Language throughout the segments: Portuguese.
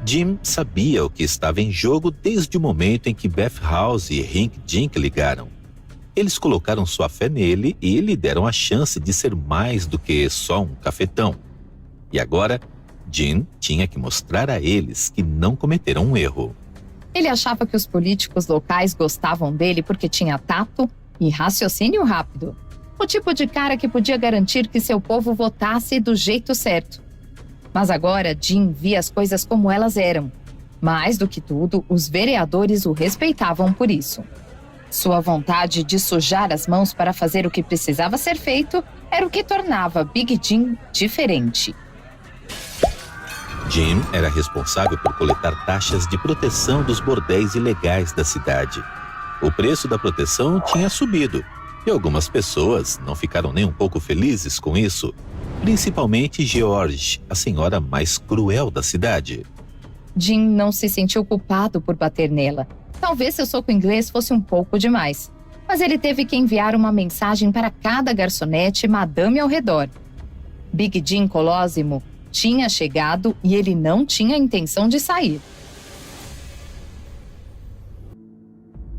Jim sabia o que estava em jogo desde o momento em que Beth House e Hank Dink ligaram. Eles colocaram sua fé nele e lhe deram a chance de ser mais do que só um cafetão. E agora, Jim tinha que mostrar a eles que não cometeram um erro. Ele achava que os políticos locais gostavam dele porque tinha tato e raciocínio rápido. O tipo de cara que podia garantir que seu povo votasse do jeito certo. Mas agora Jim via as coisas como elas eram. Mais do que tudo, os vereadores o respeitavam por isso. Sua vontade de sujar as mãos para fazer o que precisava ser feito era o que tornava Big Jim diferente. Jim era responsável por coletar taxas de proteção dos bordéis ilegais da cidade. O preço da proteção tinha subido e algumas pessoas não ficaram nem um pouco felizes com isso, principalmente George, a senhora mais cruel da cidade. Jim não se sentiu culpado por bater nela. Talvez seu soco inglês fosse um pouco demais. Mas ele teve que enviar uma mensagem para cada garçonete e madame ao redor. Big Jim Colosimo tinha chegado e ele não tinha intenção de sair.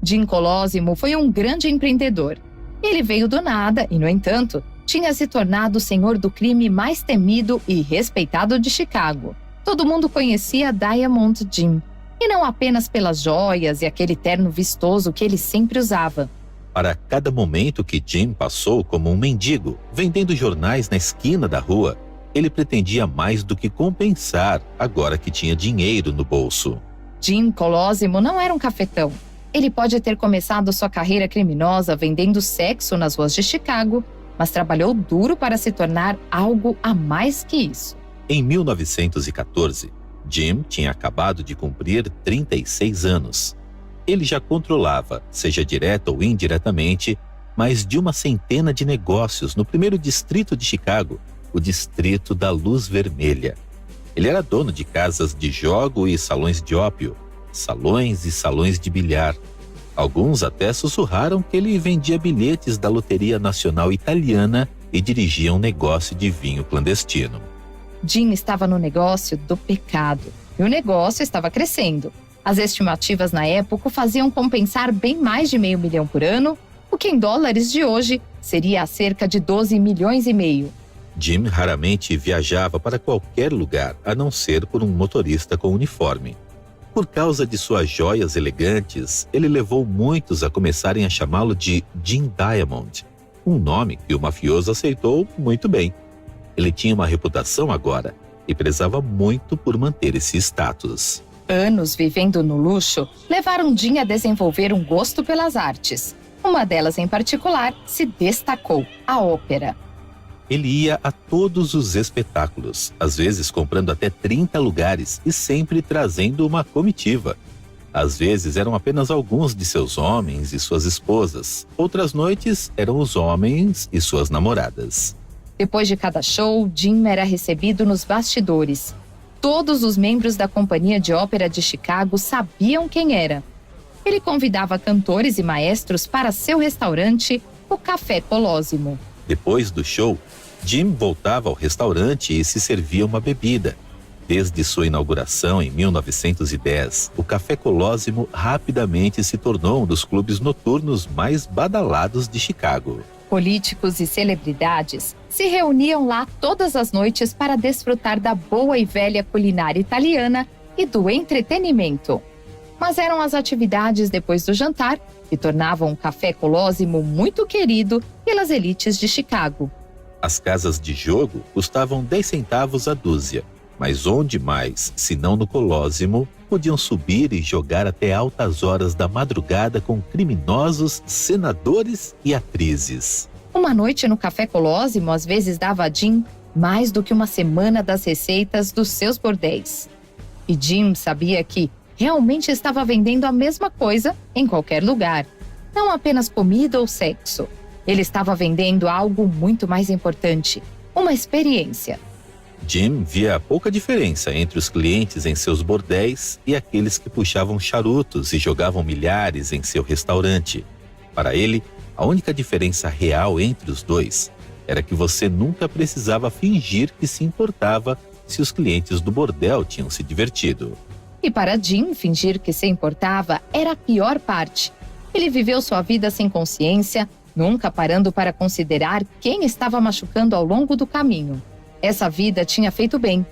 Jim Colosimo foi um grande empreendedor. Ele veio do nada e, no entanto, tinha se tornado o senhor do crime mais temido e respeitado de Chicago. Todo mundo conhecia Diamond Jim, e não apenas pelas joias e aquele terno vistoso que ele sempre usava. Para cada momento que Jim passou como um mendigo, vendendo jornais na esquina da rua, ele pretendia mais do que compensar agora que tinha dinheiro no bolso. Jim Colosimo não era um cafetão. Ele pode ter começado sua carreira criminosa vendendo sexo nas ruas de Chicago, mas trabalhou duro para se tornar algo a mais que isso. Em 1914, Jim tinha acabado de cumprir 36 anos. Ele já controlava, seja direta ou indiretamente, mais de uma centena de negócios no primeiro distrito de Chicago, o Distrito da Luz Vermelha. Ele era dono de casas de jogo e salões de ópio, salões e salões de bilhar. Alguns até sussurraram que ele vendia bilhetes da Loteria Nacional Italiana e dirigia um negócio de vinho clandestino. Jim estava no negócio do pecado, e o negócio estava crescendo. As estimativas na época o faziam compensar bem mais de $500 mil por ano, o que em dólares de hoje seria cerca de 12,5 milhões. Jim raramente viajava para qualquer lugar, a não ser por um motorista com uniforme. Por causa de suas joias elegantes, ele levou muitos a começarem a chamá-lo de Jim Diamond, um nome que o mafioso aceitou muito bem. Ele tinha uma reputação agora e prezava muito por manter esse status. Anos vivendo no luxo levaram Jim a desenvolver um gosto pelas artes. Uma delas em particular se destacou, a ópera. Ele ia a todos os espetáculos, às vezes comprando até 30 lugares e sempre trazendo uma comitiva. Às vezes eram apenas alguns de seus homens e suas esposas. Outras noites eram os homens e suas namoradas. Depois de cada show, Jim era recebido nos bastidores. Todos os membros da Companhia de Ópera de Chicago sabiam quem era. Ele convidava cantores e maestros para seu restaurante, o Café Colosimo. Depois do show, Jim voltava ao restaurante e se servia uma bebida. Desde sua inauguração em 1910, o Café Colosimo rapidamente se tornou um dos clubes noturnos mais badalados de Chicago. Políticos e celebridades se reuniam lá todas as noites para desfrutar da boa e velha culinária italiana e do entretenimento. Mas eram as atividades depois do jantar que tornavam o Café Colosimo muito querido pelas elites de Chicago. As casas de jogo custavam 10 centavos a dúzia, mas onde mais, se não no Colosimo, podiam subir e jogar até altas horas da madrugada com criminosos, senadores e atrizes. Uma noite no Café Colosimo às vezes dava a Jim mais do que uma semana das receitas dos seus bordéis. E Jim sabia que realmente estava vendendo a mesma coisa em qualquer lugar, não apenas comida ou sexo. Ele estava vendendo algo muito mais importante, uma experiência. Jim via pouca diferença entre os clientes em seus bordéis e aqueles que puxavam charutos e jogavam milhares em seu restaurante. Para ele, a única diferença real entre os dois era que você nunca precisava fingir que se importava se os clientes do bordel tinham se divertido. E para Jim, fingir que se importava era a pior parte. Ele viveu sua vida sem consciência, nunca parando para considerar quem estava machucando ao longo do caminho. Essa vida tinha feito bem.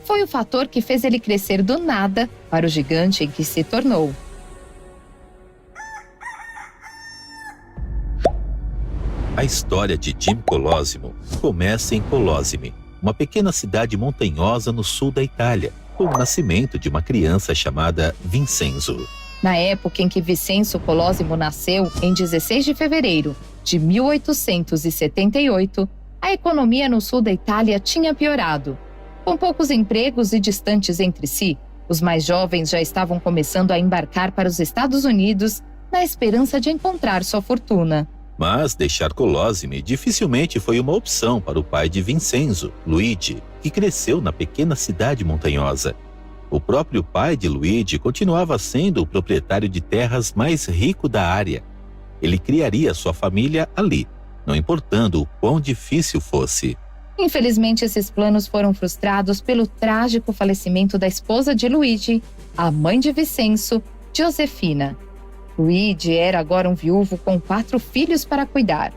Foi o fator que fez ele crescer do nada para o gigante em que se tornou. A história de Jim Colosimo começa em Colosime, uma pequena cidade montanhosa no sul da Itália, com o nascimento de uma criança chamada Vincenzo. Na época em que Vincenzo Colosimo nasceu, em 16 de fevereiro de 1878, a economia no sul da Itália tinha piorado. Com poucos empregos e distantes entre si, os mais jovens já estavam começando a embarcar para os Estados Unidos na esperança de encontrar sua fortuna. Mas deixar Colosime dificilmente foi uma opção para o pai de Vincenzo, Luigi, que cresceu na pequena cidade montanhosa. O próprio pai de Luigi continuava sendo o proprietário de terras mais rico da área. Ele criaria sua família ali, não importando o quão difícil fosse. Infelizmente, esses planos foram frustrados pelo trágico falecimento da esposa de Luigi, a mãe de Vincenzo, Josefina. Luigi era agora um viúvo com 4 filhos para cuidar.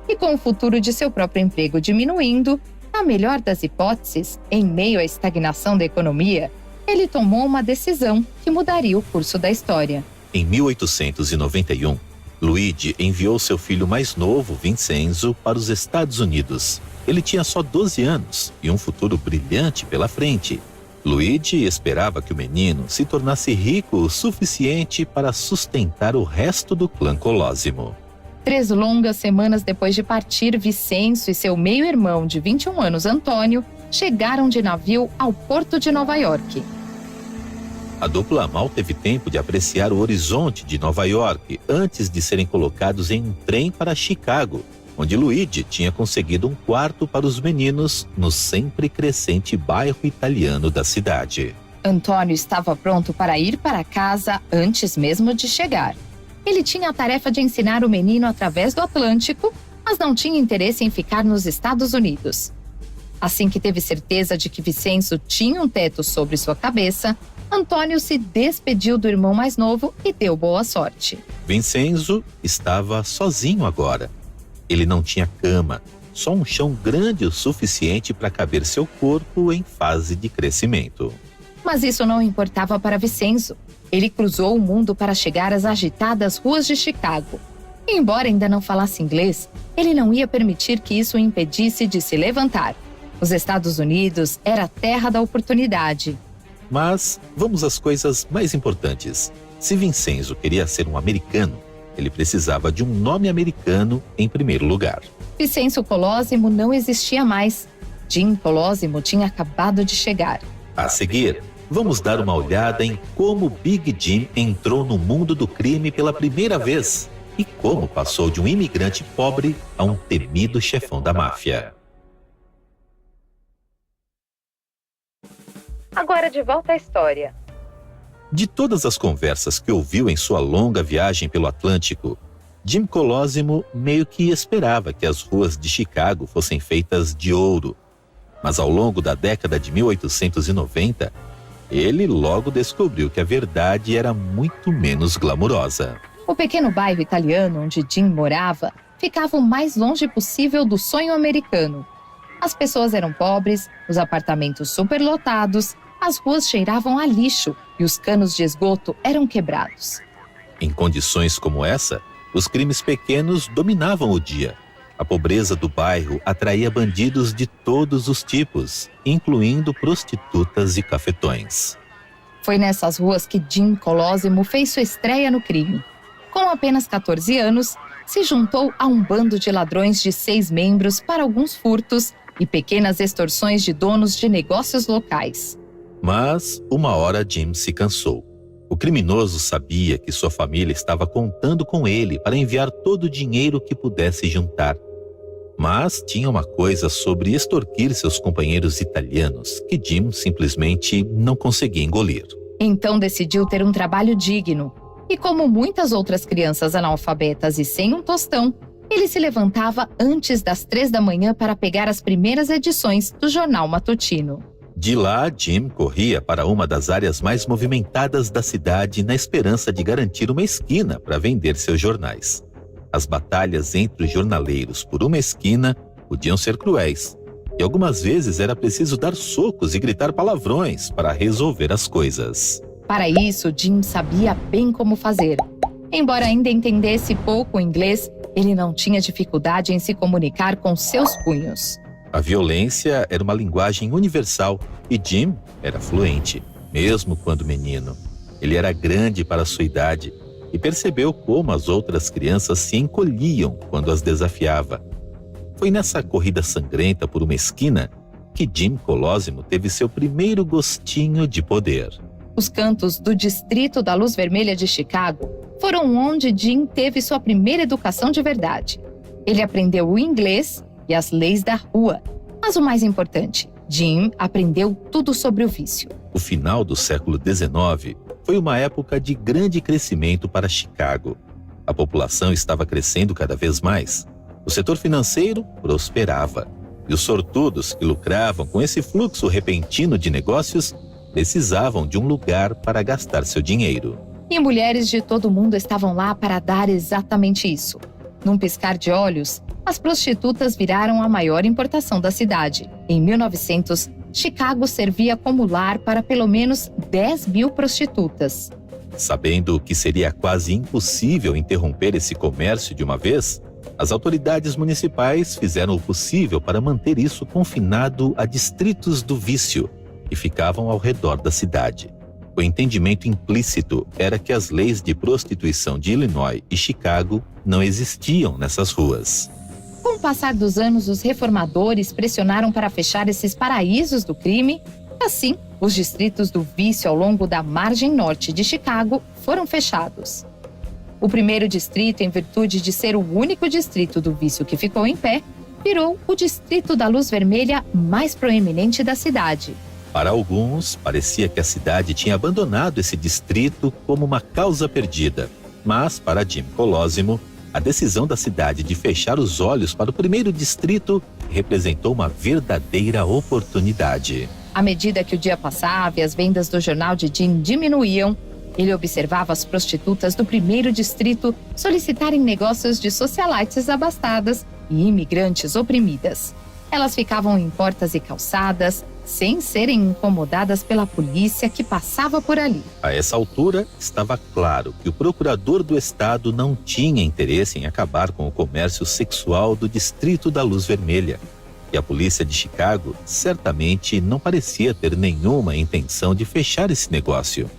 E com o futuro de seu próprio emprego diminuindo, na melhor das hipóteses, em meio à estagnação da economia, ele tomou uma decisão que mudaria o curso da história. Em 1891, Luigi enviou seu filho mais novo, Vincenzo, para os Estados Unidos. Ele tinha só 12 anos e um futuro brilhante pela frente. Luigi esperava que o menino se tornasse rico o suficiente para sustentar o resto do clã Colosimo. 3 longas semanas depois de partir, Vincenzo e seu meio-irmão de 21 anos, Antônio, chegaram de navio ao porto de Nova York. A dupla mal teve tempo de apreciar o horizonte de Nova York antes de serem colocados em um trem para Chicago, onde Luigi tinha conseguido um quarto para os meninos no sempre crescente bairro italiano da cidade. Antônio estava pronto para ir para casa antes mesmo de chegar. Ele tinha a tarefa de ensinar o menino através do Atlântico, mas não tinha interesse em ficar nos Estados Unidos. Assim que teve certeza de que Vincenzo tinha um teto sobre sua cabeça, Antônio se despediu do irmão mais novo e deu boa sorte. Vincenzo estava sozinho agora. Ele não tinha cama, só um chão grande o suficiente para caber seu corpo em fase de crescimento. Mas isso não importava para Vincenzo. Ele cruzou o mundo para chegar às agitadas ruas de Chicago. E, embora ainda não falasse inglês, ele não ia permitir que isso o impedisse de se levantar. Os Estados Unidos era a terra da oportunidade. Mas vamos às coisas mais importantes. Se Vincenzo queria ser um americano, ele precisava de um nome americano em primeiro lugar. Vincenzo Colosimo não existia mais. Jim Colosimo tinha acabado de chegar. A seguir, vamos dar uma olhada em como Big Jim entrou no mundo do crime pela primeira vez e como passou de um imigrante pobre a um temido chefão da máfia. Agora de volta à história. De todas as conversas que ouviu em sua longa viagem pelo Atlântico, Jim Colosimo meio que esperava que as ruas de Chicago fossem feitas de ouro. Mas ao longo da década de 1890, ele logo descobriu que a verdade era muito menos glamurosa. O pequeno bairro italiano onde Jim morava ficava o mais longe possível do sonho americano. As pessoas eram pobres, os apartamentos superlotados, as ruas cheiravam a lixo e os canos de esgoto eram quebrados. Em condições como essa, os crimes pequenos dominavam o dia. A pobreza do bairro atraía bandidos de todos os tipos, incluindo prostitutas e cafetões. Foi nessas ruas que Jim Colosimo fez sua estreia no crime. Com apenas 14 anos, se juntou a um bando de ladrões de 6 membros para alguns furtos e pequenas extorsões de donos de negócios locais. Mas, uma hora Jim se cansou. O criminoso sabia que sua família estava contando com ele para enviar todo o dinheiro que pudesse juntar. Mas tinha uma coisa sobre extorquir seus companheiros italianos que Jim simplesmente não conseguia engolir. Então decidiu ter um trabalho digno. E como muitas outras crianças analfabetas e sem um tostão, ele se levantava antes das 3 da manhã para pegar as primeiras edições do jornal matutino. De lá, Jim corria para uma das áreas mais movimentadas da cidade na esperança de garantir uma esquina para vender seus jornais. As batalhas entre os jornaleiros por uma esquina podiam ser cruéis, e algumas vezes era preciso dar socos e gritar palavrões para resolver as coisas. Para isso, Jim sabia bem como fazer. Embora ainda entendesse pouco inglês, ele não tinha dificuldade em se comunicar com seus punhos. A violência era uma linguagem universal e Jim era fluente, mesmo quando menino. Ele era grande para sua idade e percebeu como as outras crianças se encolhiam quando as desafiava. Foi nessa corrida sangrenta por uma esquina que Jim Colosimo teve seu primeiro gostinho de poder. Os cantos do Distrito da Luz Vermelha de Chicago foram onde Jim teve sua primeira educação de verdade. Ele aprendeu o inglês e as leis da rua. Mas o mais importante, Jim aprendeu tudo sobre o vício. O final do século XIX foi uma época de grande crescimento para Chicago. A população estava crescendo cada vez mais. O setor financeiro prosperava. E os sortudos que lucravam com esse fluxo repentino de negócios precisavam de um lugar para gastar seu dinheiro. E mulheres de todo o mundo estavam lá para dar exatamente isso. Num piscar de olhos, as prostitutas viraram a maior importação da cidade. Em 1900, Chicago servia como lar para pelo menos 10 mil prostitutas. Sabendo que seria quase impossível interromper esse comércio de uma vez, as autoridades municipais fizeram o possível para manter isso confinado a distritos do vício, que ficavam ao redor da cidade. O entendimento implícito era que as leis de prostituição de Illinois e Chicago não existiam nessas ruas. Com o passar dos anos, os reformadores pressionaram para fechar esses paraísos do crime. Assim, os distritos do vício ao longo da margem norte de Chicago foram fechados. O primeiro distrito, em virtude de ser o único distrito do vício que ficou em pé, virou o Distrito da Luz Vermelha mais proeminente da cidade. Para alguns, parecia que a cidade tinha abandonado esse distrito como uma causa perdida. Mas, para Jim Colosimo, a decisão da cidade de fechar os olhos para o primeiro distrito representou uma verdadeira oportunidade. À medida que o dia passava e as vendas do jornal de Jim diminuíam, ele observava as prostitutas do primeiro distrito solicitarem negócios de socialites abastadas e imigrantes oprimidas. Elas ficavam em portas e calçadas, sem serem incomodadas pela polícia que passava por ali. A essa altura, estava claro que o procurador do estado não tinha interesse em acabar com o comércio sexual do Distrito da Luz Vermelha. E a polícia de Chicago certamente não parecia ter nenhuma intenção de fechar esse negócio.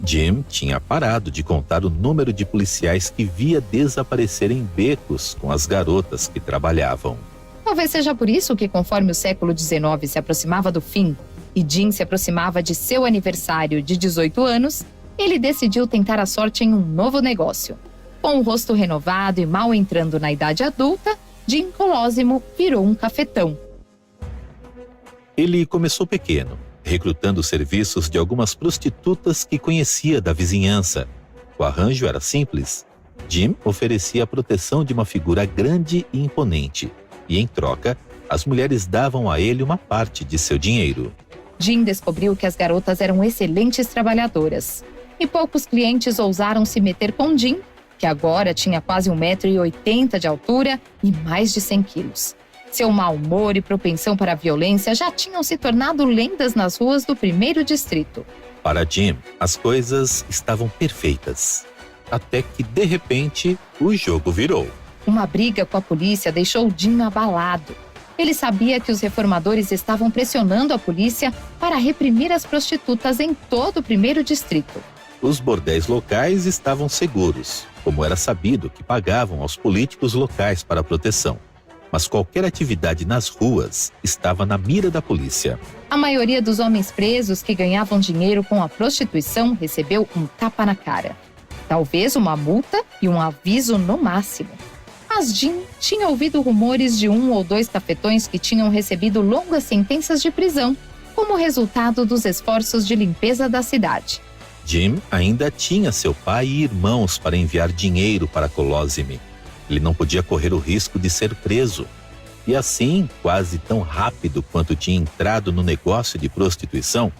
Jim tinha parado de contar o número de policiais que via desaparecer em becos com as garotas que trabalhavam. Talvez seja por isso que, conforme o século XIX se aproximava do fim e Jim se aproximava de seu aniversário de 18 anos, ele decidiu tentar a sorte em um novo negócio. Com o rosto renovado e mal entrando na idade adulta, Jim Colosimo virou um cafetão. Ele começou pequeno, recrutando serviços de algumas prostitutas que conhecia da vizinhança. O arranjo era simples. Jim oferecia a proteção de uma figura grande e imponente. E, em troca, as mulheres davam a ele uma parte de seu dinheiro. Jim descobriu que as garotas eram excelentes trabalhadoras. E poucos clientes ousaram se meter com Jim, que agora tinha quase 1,80 m de altura e mais de 100 quilos. Seu mau humor e propensão para a violência já tinham se tornado lendas nas ruas do primeiro distrito. Para Jim, as coisas estavam perfeitas. Até que, de repente, o jogo virou. Uma briga com a polícia deixou Jim abalado. Ele sabia que os reformadores estavam pressionando a polícia para reprimir as prostitutas em todo o primeiro distrito. Os bordéis locais estavam seguros, como era sabido que pagavam aos políticos locais para a proteção. Mas qualquer atividade nas ruas estava na mira da polícia. A maioria dos homens presos que ganhavam dinheiro com a prostituição recebeu um tapa na cara. Talvez uma multa e um aviso no máximo. Mas Jim tinha ouvido rumores de 1 ou 2 cafetões que tinham recebido longas sentenças de prisão como resultado dos esforços de limpeza da cidade. Jim ainda tinha seu pai e irmãos para enviar dinheiro para Colosimo. Ele não podia correr o risco de ser preso. E assim, quase tão rápido quanto tinha entrado no negócio de prostituição,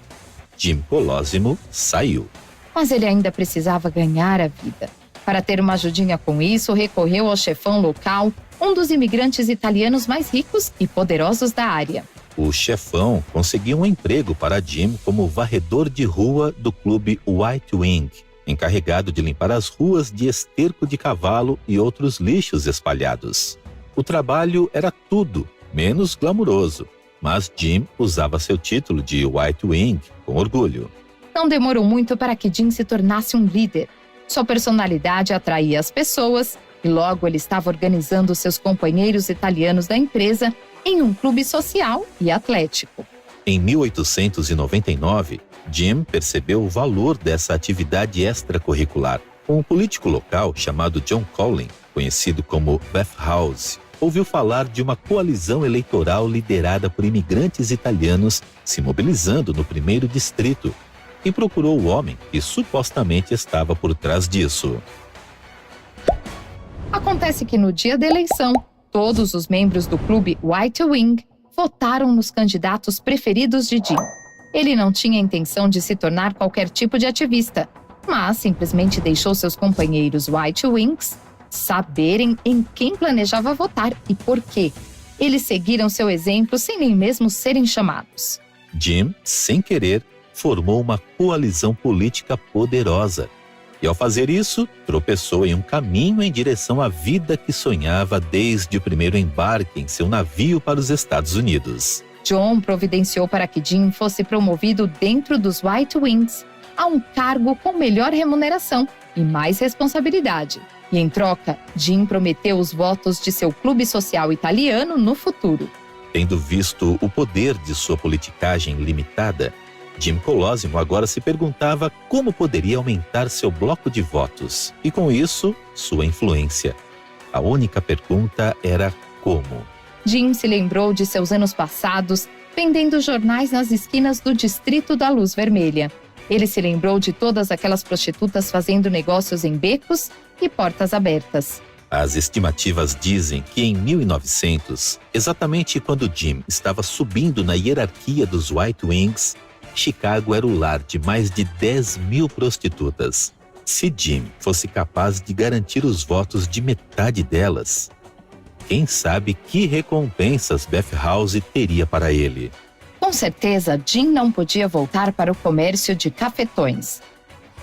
Jim Colosimo saiu. Mas ele ainda precisava ganhar a vida. Para ter uma ajudinha com isso, recorreu ao chefão local, um dos imigrantes italianos mais ricos e poderosos da área. O chefão conseguiu um emprego para Jim como varredor de rua do clube White Wing, encarregado de limpar as ruas de esterco de cavalo e outros lixos espalhados. O trabalho era tudo menos glamuroso, mas Jim usava seu título de White Wing com orgulho. Não demorou muito para que Jim se tornasse um líder. Sua personalidade atraía as pessoas e logo ele estava organizando seus companheiros italianos da empresa em um clube social e atlético. Em 1899, Jim percebeu o valor dessa atividade extracurricular. Um político local chamado John Collin, conhecido como Bath House, ouviu falar de uma coalizão eleitoral liderada por imigrantes italianos se mobilizando no primeiro distrito e procurou o homem que supostamente estava por trás disso. Acontece que no dia da eleição, todos os membros do clube White Wing votaram nos candidatos preferidos de Jim. Ele não tinha intenção de se tornar qualquer tipo de ativista, mas simplesmente deixou seus companheiros White Wings saberem em quem planejava votar e por quê. Eles seguiram seu exemplo sem nem mesmo serem chamados. Jim, sem querer, formou uma coalizão política poderosa. E ao fazer isso, tropeçou em um caminho em direção à vida que sonhava desde o primeiro embarque em seu navio para os Estados Unidos. John providenciou para que Jim fosse promovido dentro dos White Wings a um cargo com melhor remuneração e mais responsabilidade. E em troca, Jim prometeu os votos de seu clube social italiano no futuro. Tendo visto o poder de sua politicagem limitada, Jim Colosimo agora se perguntava como poderia aumentar seu bloco de votos e, com isso, sua influência. A única pergunta era como. Jim se lembrou de seus anos passados vendendo jornais nas esquinas do Distrito da Luz Vermelha. Ele se lembrou de todas aquelas prostitutas fazendo negócios em becos e portas abertas. As estimativas dizem que em 1900, exatamente quando Jim estava subindo na hierarquia dos White Wings, Chicago era o lar de mais de 10.000 prostitutas. Se Jim fosse capaz de garantir os votos de metade delas, quem sabe que recompensas Bath House teria para ele? Com certeza, Jim não podia voltar para o comércio de cafetões.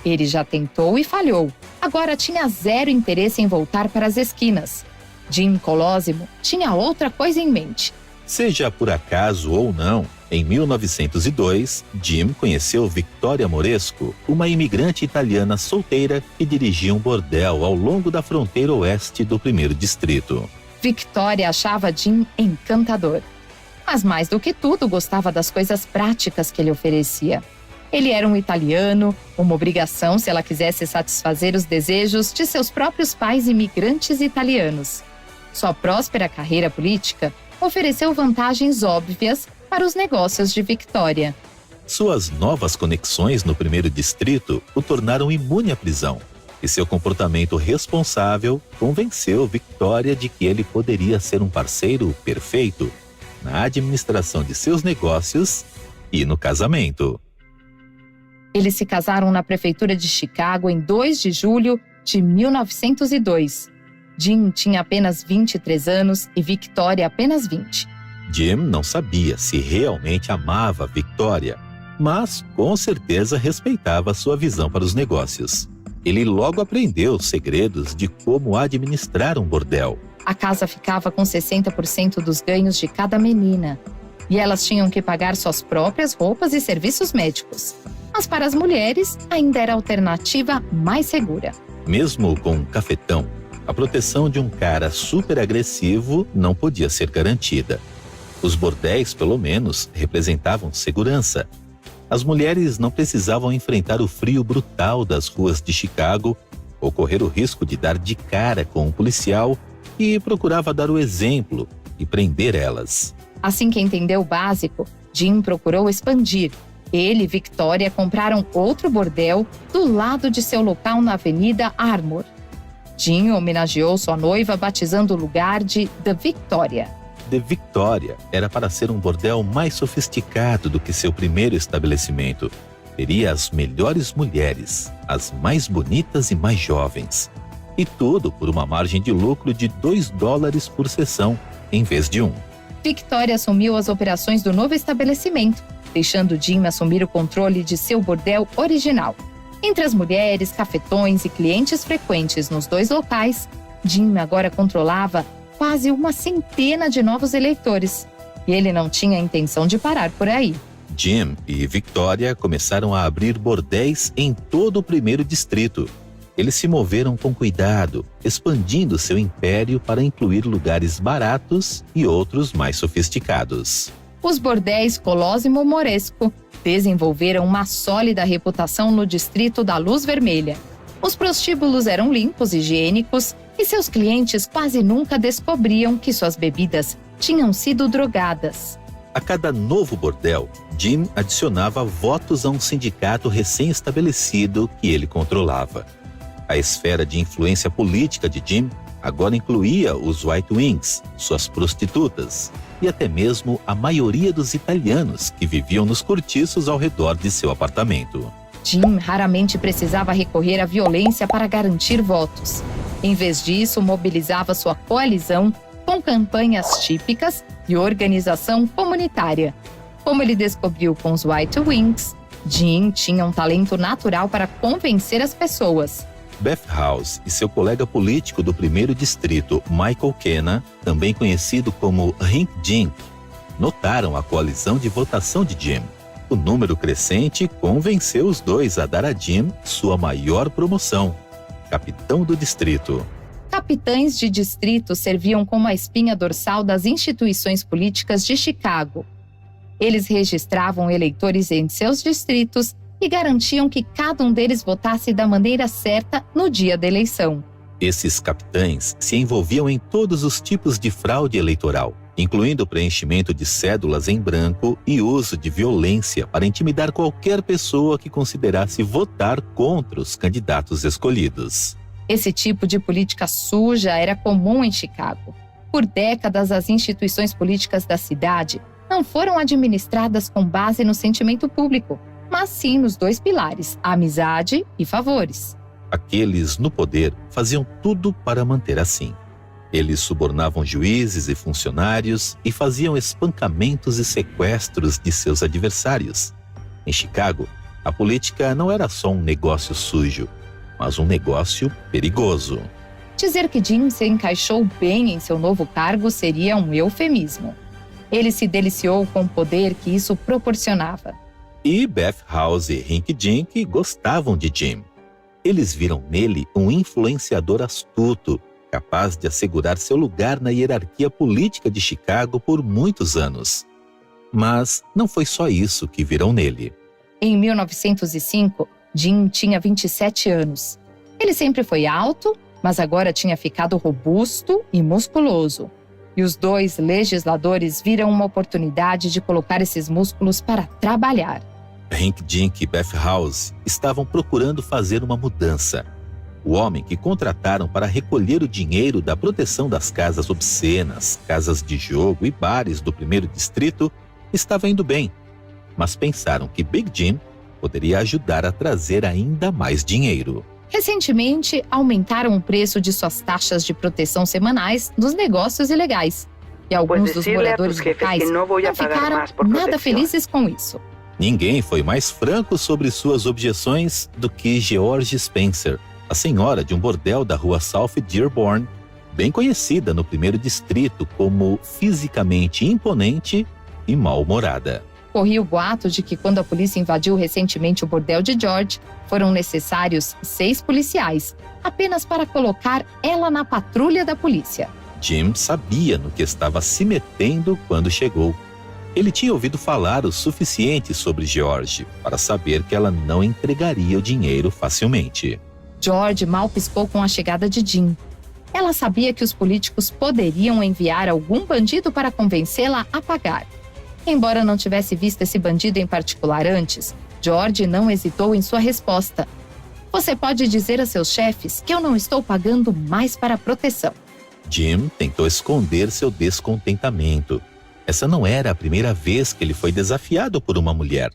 Ele já tentou e falhou. Agora tinha zero interesse em voltar para as esquinas. Jim Colosimo tinha outra coisa em mente. Seja por acaso ou não, em 1902, Jim conheceu Victoria Moresco, uma imigrante italiana solteira que dirigia um bordel ao longo da fronteira oeste do primeiro distrito. Victoria achava Jim encantador. Mas mais do que tudo, gostava das coisas práticas que ele oferecia. Ele era um italiano, uma obrigação se ela quisesse satisfazer os desejos de seus próprios pais imigrantes italianos. Sua próspera carreira política ofereceu vantagens óbvias para os negócios de Victoria. Suas novas conexões no primeiro distrito o tornaram imune à prisão, e seu comportamento responsável convenceu Victoria de que ele poderia ser um parceiro perfeito na administração de seus negócios e no casamento. Eles se casaram na prefeitura de Chicago em 2 de julho de 1902. Jim tinha apenas 23 anos e Victoria apenas 20. Jim não sabia se realmente amava Victoria, mas com certeza respeitava sua visão para os negócios. Ele logo aprendeu os segredos de como administrar um bordel. A casa ficava com 60% dos ganhos de cada menina. E elas tinham que pagar suas próprias roupas e serviços médicos. Mas para as mulheres, ainda era a alternativa mais segura. Mesmo com um cafetão, a proteção de um cara super agressivo não podia ser garantida. Os bordéis, pelo menos, representavam segurança. As mulheres não precisavam enfrentar o frio brutal das ruas de Chicago ou correr o risco de dar de cara com um policial que procurava dar o exemplo e prender elas. Assim que entendeu o básico, Jim procurou expandir. Ele e Victoria compraram outro bordel do lado de seu local na Avenida Armour. Jim homenageou sua noiva batizando o lugar de The Victoria. de Victoria era para ser um bordel mais sofisticado do que seu primeiro estabelecimento. Teria as melhores mulheres, as mais bonitas e mais jovens. E tudo por uma margem de lucro de $2 por sessão, em vez de 1. Victoria assumiu as operações do novo estabelecimento, deixando Jim assumir o controle de seu bordel original. Entre as mulheres, cafetões e clientes frequentes nos 2 locais, Jim agora controlava quase 100 de novos eleitores. E ele não tinha a intenção de parar por aí. Jim e Victoria começaram a abrir bordéis em todo o primeiro distrito. Eles se moveram com cuidado, expandindo seu império para incluir lugares baratos e outros mais sofisticados. Os bordéis Colosimo Moresco desenvolveram uma sólida reputação no distrito da Luz Vermelha. Os prostíbulos eram limpos e higiênicos e seus clientes quase nunca descobriam que suas bebidas tinham sido drogadas. A cada novo bordel, Jim adicionava votos a um sindicato recém-estabelecido que ele controlava. A esfera de influência política de Jim agora incluía os White Wings, suas prostitutas e até mesmo a maioria dos italianos que viviam nos cortiços ao redor de seu apartamento. Jim raramente precisava recorrer à violência para garantir votos. Em vez disso, mobilizava sua coalizão com campanhas típicas e organização comunitária. Como ele descobriu com os White Wings, Jim tinha um talento natural para convencer as pessoas. Beth House e seu colega político do primeiro distrito, Michael Kenna, também conhecido como Hank Dink, notaram a coalizão de votação de Jim. O número crescente convenceu os dois a dar a Jim sua maior promoção, capitão do distrito. Capitães de distrito serviam como a espinha dorsal das instituições políticas de Chicago. Eles registravam eleitores em seus distritos e garantiam que cada um deles votasse da maneira certa no dia da eleição. Esses capitães se envolviam em todos os tipos de fraude eleitoral, incluindo o preenchimento de cédulas em branco e uso de violência para intimidar qualquer pessoa que considerasse votar contra os candidatos escolhidos. Esse tipo de política suja era comum em Chicago. Por décadas, as instituições políticas da cidade não foram administradas com base no sentimento público, mas sim nos 2 pilares, a amizade e favores. Aqueles no poder faziam tudo para manter assim. Eles subornavam juízes e funcionários e faziam espancamentos e sequestros de seus adversários. Em Chicago, a política não era só um negócio sujo, mas um negócio perigoso. Dizer que Jim se encaixou bem em seu novo cargo seria um eufemismo. Ele se deliciou com o poder que isso proporcionava. E Beth House e Hank Dink gostavam de Jim. Eles viram nele um influenciador astuto, capaz de assegurar seu lugar na hierarquia política de Chicago por muitos anos. Mas não foi só isso que viram nele. Em 1905, Jim tinha 27 anos. Ele sempre foi alto, mas agora tinha ficado robusto e musculoso. E os 2 legisladores viram uma oportunidade de colocar esses músculos para trabalhar. Hank Dink e Beth House estavam procurando fazer uma mudança. O homem que contrataram para recolher o dinheiro da proteção das casas obscenas, casas de jogo e bares do primeiro distrito estava indo bem, mas pensaram que Big Jim poderia ajudar a trazer ainda mais dinheiro. Recentemente, aumentaram o preço de suas taxas de proteção semanais nos negócios ilegais. E alguns dos moradores locais não ficaram nada felizes com isso. Ninguém foi mais franco sobre suas objeções do que George Spencer, a senhora de um bordel da rua South Dearborn, bem conhecida no primeiro distrito como fisicamente imponente e mal-humorada. Corria o boato de que quando a polícia invadiu recentemente o bordel de George, foram necessários 6 policiais, apenas para colocar ela na patrulha da polícia. Jim sabia no que estava se metendo quando chegou. Ele tinha ouvido falar o suficiente sobre George para saber que ela não entregaria o dinheiro facilmente. George mal piscou com a chegada de Jim. Ela sabia que os políticos poderiam enviar algum bandido para convencê-la a pagar. Embora não tivesse visto esse bandido em particular antes, George não hesitou em sua resposta. Você pode dizer a seus chefes que eu não estou pagando mais para a proteção. Jim tentou esconder seu descontentamento. Essa não era a primeira vez que ele foi desafiado por uma mulher.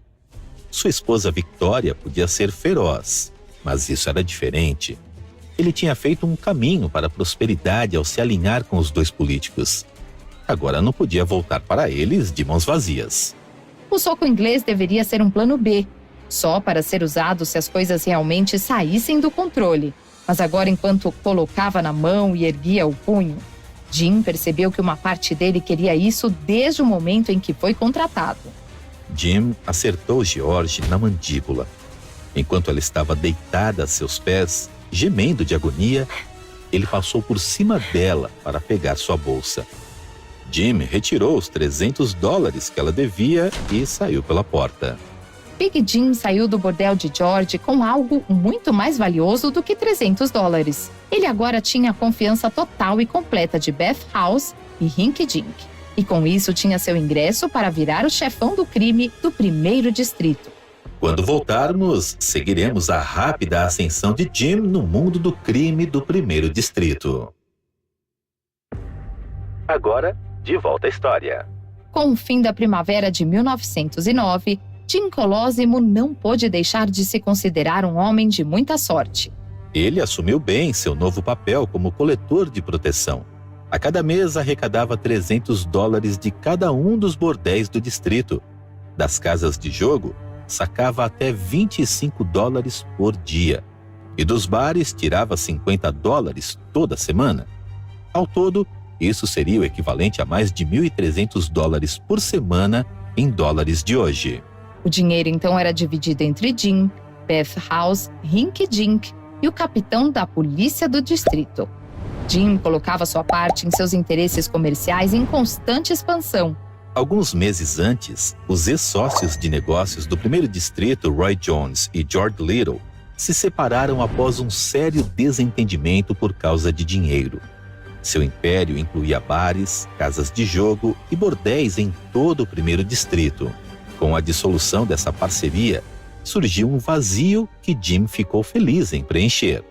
Sua esposa Victoria podia ser feroz, mas isso era diferente. Ele tinha feito um caminho para a prosperidade ao se alinhar com os dois políticos. Agora não podia voltar para eles de mãos vazias. O soco inglês deveria ser um plano B, só para ser usado se as coisas realmente saíssem do controle. Mas agora, enquanto colocava na mão e erguia o punho, Jim percebeu que uma parte dele queria isso desde o momento em que foi contratado. Jim acertou George na mandíbula. Enquanto ela estava deitada a seus pés, gemendo de agonia, ele passou por cima dela para pegar sua bolsa. Jim retirou os $300 que ela devia e saiu pela porta. Big Jim saiu do bordel de George com algo muito mais valioso do que $300. Ele agora tinha a confiança total e completa de Beth House e Hinky Dink. E com isso tinha seu ingresso para virar o chefão do crime do 1º distrito. Quando voltarmos, seguiremos a rápida ascensão de Jim no mundo do crime do 1º distrito. Agora, de volta à história. Com o fim da primavera de 1909, Jim Colosimo não pôde deixar de se considerar um homem de muita sorte. Ele assumiu bem seu novo papel como coletor de proteção. A cada mês arrecadava $300 de cada um dos bordéis do distrito. Das casas de jogo, sacava até $25 por dia. E dos bares, tirava $50 toda semana. Ao todo, isso seria o equivalente a mais de $1.300 por semana em dólares de hoje. O dinheiro então era dividido entre Jim, Beth House, Hinky Dink e o capitão da polícia do distrito. Jim colocava sua parte em seus interesses comerciais em constante expansão. Alguns meses antes, os ex-sócios de negócios do 1º distrito, Roy Jones e George Little, se separaram após um sério desentendimento por causa de dinheiro. Seu império incluía bares, casas de jogo e bordéis em todo o 1º distrito. Com a dissolução dessa parceria, surgiu um vazio que Jim ficou feliz em preencher.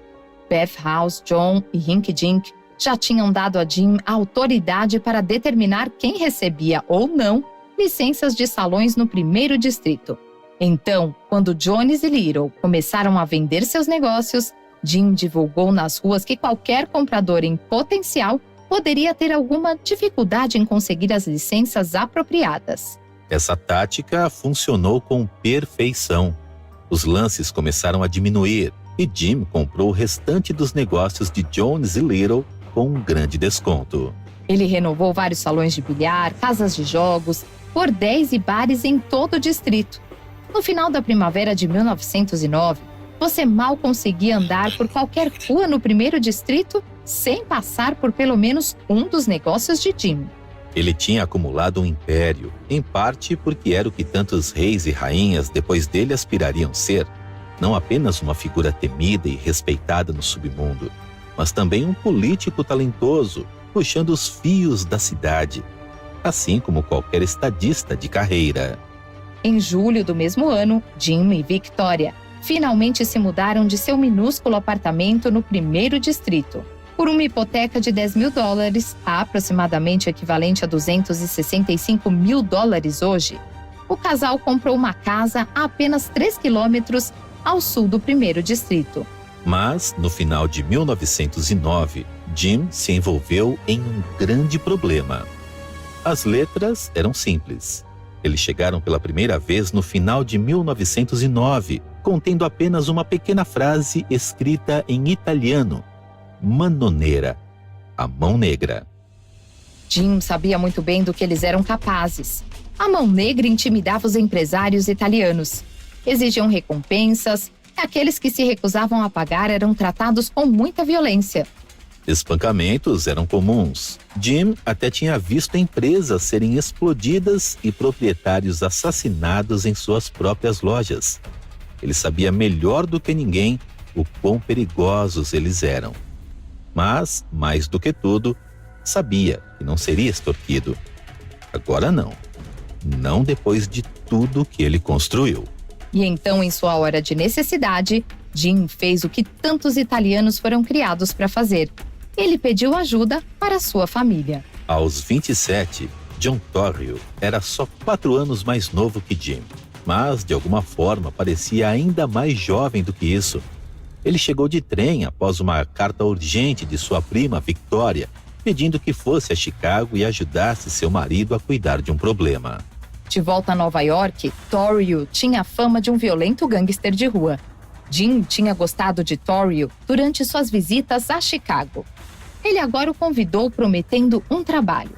Beth House, John e Hinky Dink já tinham dado a Jim a autoridade para determinar quem recebia ou não licenças de salões no 1º distrito. Então, quando Jones e Little começaram a vender seus negócios, Jim divulgou nas ruas que qualquer comprador em potencial poderia ter alguma dificuldade em conseguir as licenças apropriadas. Essa tática funcionou com perfeição. Os lances começaram a diminuir e Jim comprou o restante dos negócios de Jones e Little com um grande desconto. Ele renovou vários salões de bilhar, casas de jogos, bordéis e bares em todo o distrito. No final da primavera de 1909, você mal conseguia andar por qualquer rua no 1º distrito sem passar por pelo menos um dos negócios de Jim. Ele tinha acumulado um império, em parte porque era o que tantos reis e rainhas depois dele aspirariam ser. Não apenas uma figura temida e respeitada no submundo, mas também um político talentoso, puxando os fios da cidade, assim como qualquer estadista de carreira. Em julho do mesmo ano, Jim e Victoria finalmente se mudaram de seu minúsculo apartamento no 1º distrito. Por uma hipoteca de $10.000, aproximadamente equivalente a $265 mil hoje, o casal comprou uma casa a apenas 3 quilômetros ao sul do 1º distrito. Mas, no final de 1909, Jim se envolveu em um grande problema. As letras eram simples. Eles chegaram pela primeira vez no final de 1909, contendo apenas uma pequena frase escrita em italiano: Mano Nera, a mão negra. Jim sabia muito bem do que eles eram capazes. A mão negra intimidava os empresários italianos. Exigiam recompensas, e aqueles que se recusavam a pagar eram tratados com muita violência. Espancamentos eram comuns. Jim até tinha visto empresas serem explodidas e proprietários assassinados em suas próprias lojas. Ele sabia melhor do que ninguém o quão perigosos eles eram. Mas, mais do que tudo, sabia que não seria extorquido. Agora não. Não depois de tudo que ele construiu. E então, em sua hora de necessidade, Jim fez o que tantos italianos foram criados para fazer. ele pediu ajuda para sua família. Aos 27, John Torrio era só 4 anos mais novo que Jim, mas de alguma forma parecia ainda mais jovem do que isso. Ele chegou de trem após uma carta urgente de sua prima Victoria, pedindo que fosse a Chicago e ajudasse seu marido a cuidar de um problema. De volta a Nova York, Torrio tinha a fama de um violento gangster de rua. Jim tinha gostado de Torrio durante suas visitas a Chicago. Ele agora o convidou prometendo um trabalho.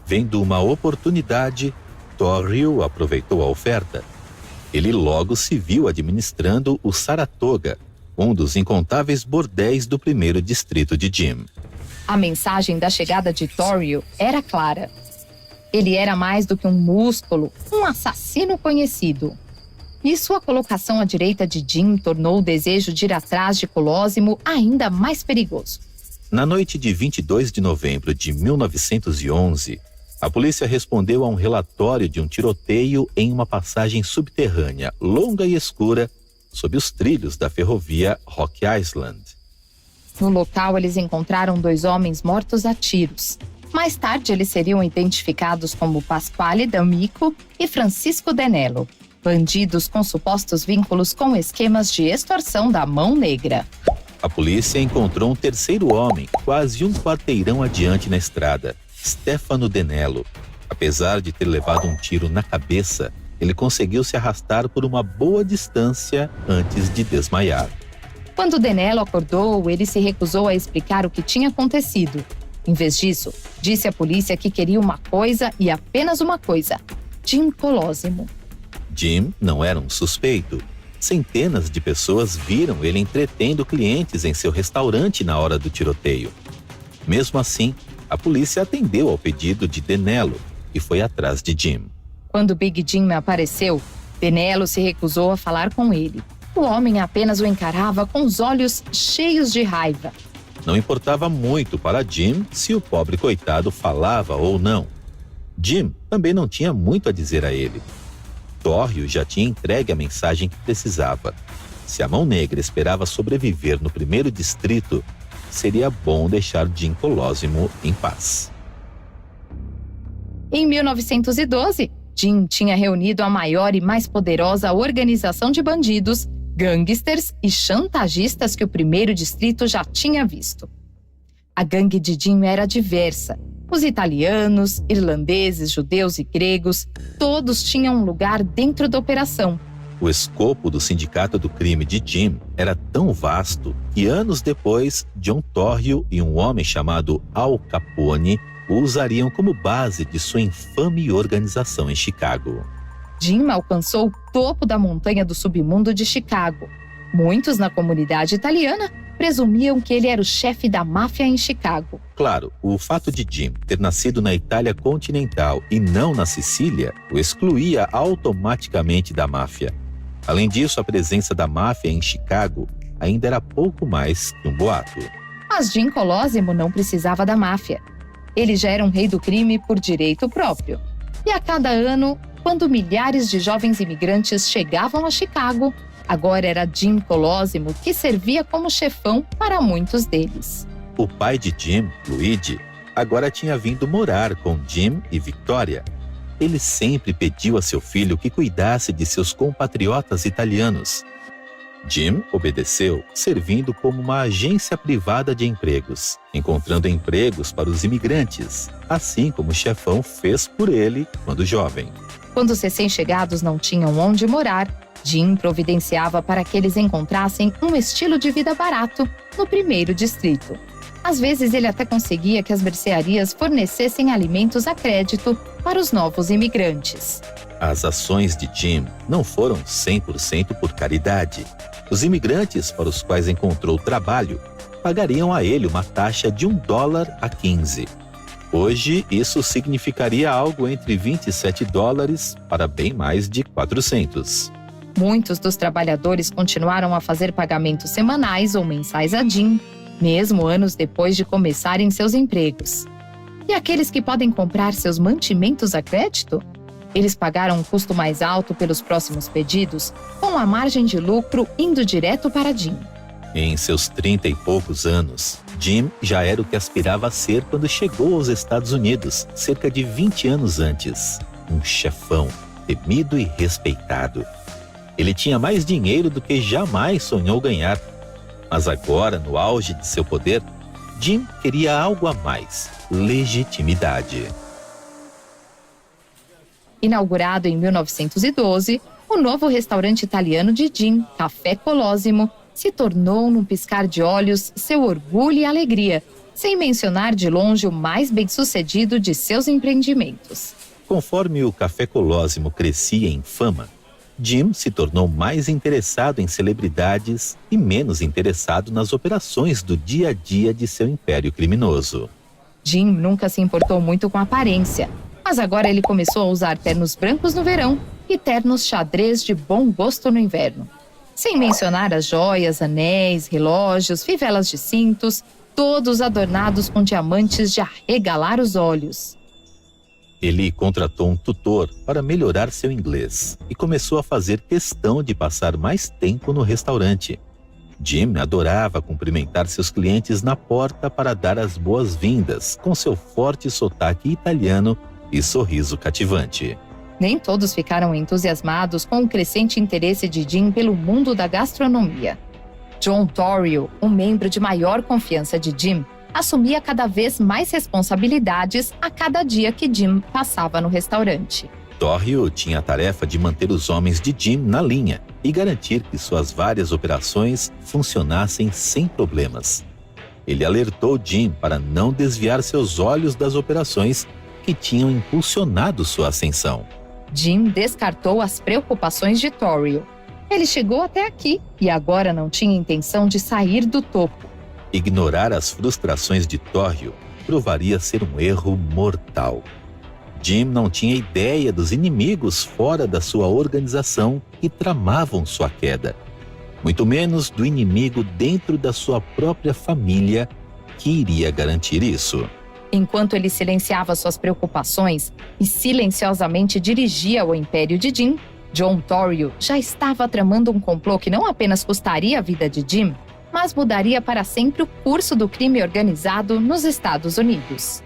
Vendo uma oportunidade, Torrio aproveitou a oferta. Ele logo se viu administrando o Saratoga, um dos incontáveis bordéis do 1º distrito de Jim. A mensagem da chegada de Torrio era clara. Ele era mais do que um músculo, um assassino conhecido. E sua colocação à direita de Jim tornou o desejo de ir atrás de Colosimo ainda mais perigoso. Na noite de 22 de novembro de 1911, a polícia respondeu a um relatório de um tiroteio em uma passagem subterrânea, longa e escura, sob os trilhos da ferrovia Rock Island. No local, eles encontraram 2 homens mortos a tiros. Mais tarde, eles seriam identificados como Pasquale D'Amico e Francisco Denello, bandidos com supostos vínculos com esquemas de extorsão da Mão Negra. A polícia encontrou um 3º homem, quase um quarteirão adiante na estrada, Stefano Denello. Apesar de ter levado um tiro na cabeça, ele conseguiu se arrastar por uma boa distância antes de desmaiar. Quando Denello acordou, ele se recusou a explicar o que tinha acontecido. Em vez disso, disse à polícia que queria uma coisa e apenas uma coisa: Jim Colosimo. Jim não era um suspeito. Centenas de pessoas viram ele entretendo clientes em seu restaurante na hora do tiroteio. Mesmo assim, a polícia atendeu ao pedido de Denello e foi atrás de Jim. Quando Big Jim apareceu, Denello se recusou a falar com ele. O homem apenas o encarava com os olhos cheios de raiva. Não importava muito para Jim se o pobre coitado falava ou não. Jim também não tinha muito a dizer a ele. Torrio já tinha entregue a mensagem que precisava. Se a Mão Negra esperava sobreviver no 1º distrito, seria bom deixar Jim Colosimo em paz. Em 1912, Jim tinha reunido a maior e mais poderosa organização de bandidos, gangsters e chantagistas que o 1º distrito já tinha visto. A gangue de Jim era diversa. Os italianos, irlandeses, judeus e gregos, todos tinham um lugar dentro da operação. O escopo do sindicato do crime de Jim era tão vasto que anos depois, John Torrio e um homem chamado Al Capone o usariam como base de sua infame organização em Chicago. Jim alcançou o topo da montanha do submundo de Chicago. Muitos na comunidade italiana presumiam que ele era o chefe da máfia em Chicago. Claro, o fato de Jim ter nascido na Itália continental e não na Sicília o excluía automaticamente da máfia. Além disso, a presença da máfia em Chicago ainda era pouco mais que um boato. Mas Jim Colosimo não precisava da máfia. Ele já era um rei do crime por direito próprio. E a cada ano, quando milhares de jovens imigrantes chegavam a Chicago, agora era Jim Colosimo que servia como chefão para muitos deles. O pai de Jim, Luigi, agora tinha vindo morar com Jim e Victoria. Ele sempre pediu a seu filho que cuidasse de seus compatriotas italianos. Jim obedeceu, servindo como uma agência privada de empregos, encontrando empregos para os imigrantes, assim como o chefão fez por ele quando jovem. Quando os recém-chegados não tinham onde morar, Jim providenciava para que eles encontrassem um estilo de vida barato no 1º distrito. Às vezes, ele até conseguia que as mercearias fornecessem alimentos a crédito para os novos imigrantes. As ações de Jim não foram 100% por caridade. Os imigrantes para os quais encontrou trabalho pagariam a ele uma taxa de $1 a 15. Hoje, isso significaria algo entre $27 para bem mais de 400. Muitos dos trabalhadores continuaram a fazer pagamentos semanais ou mensais a Jim, mesmo anos depois de começarem seus empregos. E aqueles que podem comprar seus mantimentos a crédito? Eles pagaram um custo mais alto pelos próximos pedidos, com a margem de lucro indo direto para Jim. Em seus 30 e poucos anos, Jim já era o que aspirava a ser quando chegou aos Estados Unidos, cerca de 20 anos antes. Um chefão, temido e respeitado. Ele tinha mais dinheiro do que jamais sonhou ganhar. Mas agora, no auge de seu poder, Jim queria algo a mais: legitimidade. Inaugurado em 1912, o novo restaurante italiano de Jim, Café Colosimo, se tornou, num piscar de olhos, seu orgulho e alegria, sem mencionar de longe o mais bem-sucedido de seus empreendimentos. Conforme o Café Colosimo crescia em fama, Jim se tornou mais interessado em celebridades e menos interessado nas operações do dia a dia de seu império criminoso. Jim nunca se importou muito com a aparência, mas agora ele começou a usar ternos brancos no verão e ternos xadrez de bom gosto no inverno. Sem mencionar as joias, anéis, relógios, fivelas de cintos, todos adornados com diamantes de arregalar os olhos. Ele contratou um tutor para melhorar seu inglês e começou a fazer questão de passar mais tempo no restaurante. Jim adorava cumprimentar seus clientes na porta para dar as boas-vindas, com seu forte sotaque italiano e sorriso cativante. Nem todos ficaram entusiasmados com o crescente interesse de Jim pelo mundo da gastronomia. John Torrio, um membro de maior confiança de Jim, assumia cada vez mais responsabilidades a cada dia que Jim passava no restaurante. Torrio tinha a tarefa de manter os homens de Jim na linha e garantir que suas várias operações funcionassem sem problemas. Ele alertou Jim para não desviar seus olhos das operações que tinham impulsionado sua ascensão. Jim descartou as preocupações de Torrio. Ele chegou até aqui e agora não tinha intenção de sair do topo. Ignorar as frustrações de Torrio provaria ser um erro mortal. Jim não tinha ideia dos inimigos fora da sua organização que tramavam sua queda, muito menos do inimigo dentro da sua própria família que iria garantir isso. Enquanto ele silenciava suas preocupações e silenciosamente dirigia o império de Jim, John Torrio já estava tramando um complô que não apenas custaria a vida de Jim, mas mudaria para sempre o curso do crime organizado nos Estados Unidos.